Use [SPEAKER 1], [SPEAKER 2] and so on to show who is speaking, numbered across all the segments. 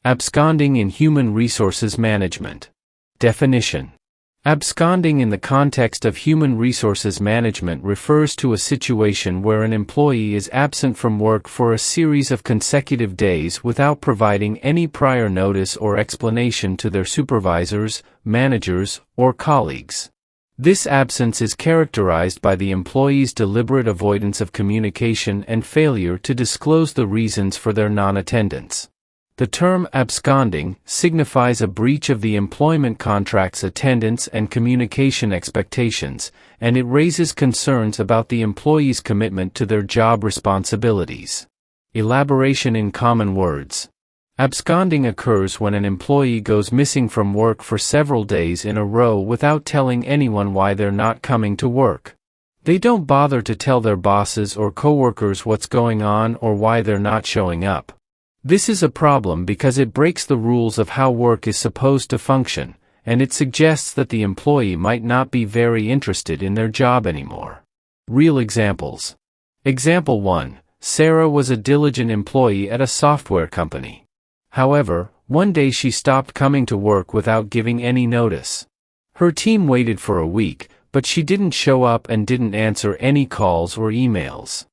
[SPEAKER 1] Absconding in human resources management. Definition. Absconding in the context of human resources management refers to a situation where an employee is absent from work for a series of consecutive days without providing any prior notice or explanation to their supervisors, managers, or colleagues. This absence is characterized by the employee's deliberate avoidance of communication and failure to disclose the reasons for their non-attendance. The term absconding signifies a breach of the employment contract's attendance and communication expectations, and it raises concerns about the employee's commitment to their job responsibilities. Elaboration in common words. Absconding occurs when an employee goes missing from work for several days in a row without telling anyone why they're not coming to work. They don't bother to tell their bosses or coworkers what's going on or why they're not showing up. This is a problem because it breaks the rules of how work is supposed to function, and it suggests that the employee might not be very interested in their job anymore. Real examples. Example 1. Sarah was a diligent employee at a software company. However, one day she stopped coming to work without giving any notice. Her team waited for a week, but she didn't show up and didn't answer any calls or emails.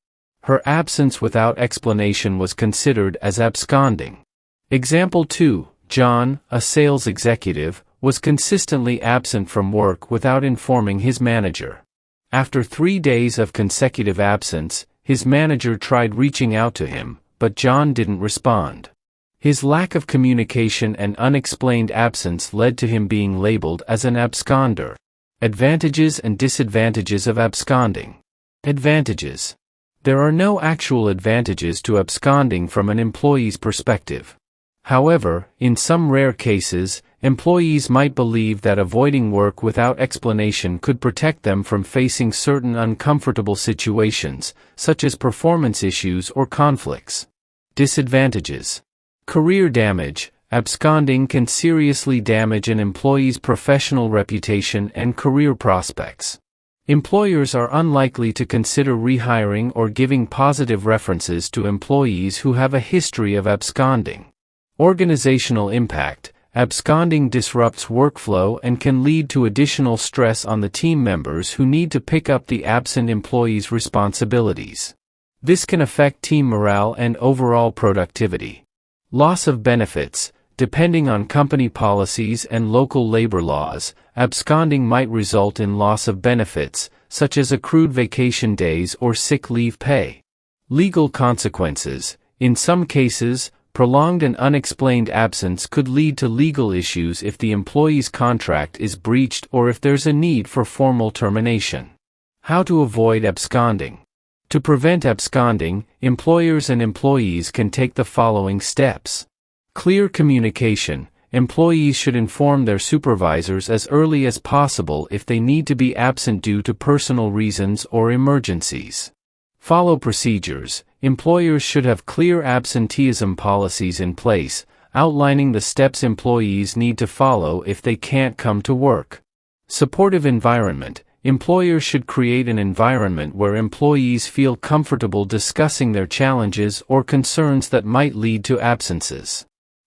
[SPEAKER 1] Her absence without explanation was considered as absconding. Example 2. John, a sales executive, was consistently absent from work without informing his manager. After 3 days of consecutive absence, his manager tried reaching out to him, but John didn't respond. His lack of communication and unexplained absence led to him being labeled as an absconder. Advantages and disadvantages of absconding. Advantages. There are no actual advantages to absconding from an employee's perspective. However, in some rare cases, employees might believe that avoiding work without explanation could protect them from facing certain uncomfortable situations, such as performance issues or conflicts. Disadvantages. Career damage. Absconding can seriously damage an employee's professional reputation and career prospects. Employers are unlikely to consider rehiring or giving positive references to employees who have a history of absconding. Organizational impact. Absconding disrupts workflow and can lead to additional stress on the team members who need to pick up the absent employee's responsibilities. This can affect team morale and overall productivity. Loss of benefits. Depending on company policies and local labor laws, absconding might result in loss of benefits, such as accrued vacation days or sick leave pay. Legal consequences. In some cases, prolonged and unexplained absence could lead to legal issues if the employee's contract is breached or if there's a need for formal termination. How to avoid absconding. To prevent absconding, employers and employees can take the following steps. Clear communication. Employees should inform their supervisors as early as possible if they need to be absent due to personal reasons or emergencies. Follow procedures. Employers should have clear absenteeism policies in place, outlining the steps employees need to follow if they can't come to work. Supportive environment. Employers should create an environment where employees feel comfortable discussing their challenges or concerns that might lead to absences.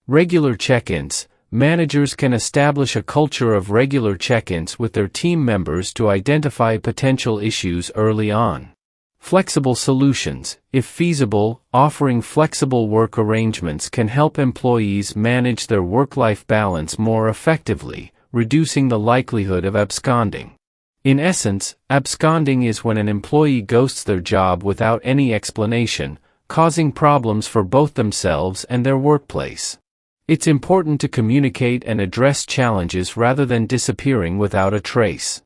[SPEAKER 1] Regular check-ins. Managers can establish a culture of regular check-ins with their team members to identify potential issues early on. Flexible solutions. If feasible, offering flexible work arrangements can help employees manage their work-life balance more effectively, reducing the likelihood of absconding. In essence, absconding is when an employee ghosts their job without any explanation, causing problems for both themselves and their workplace. It's important to communicate and address challenges rather than disappearing without a trace.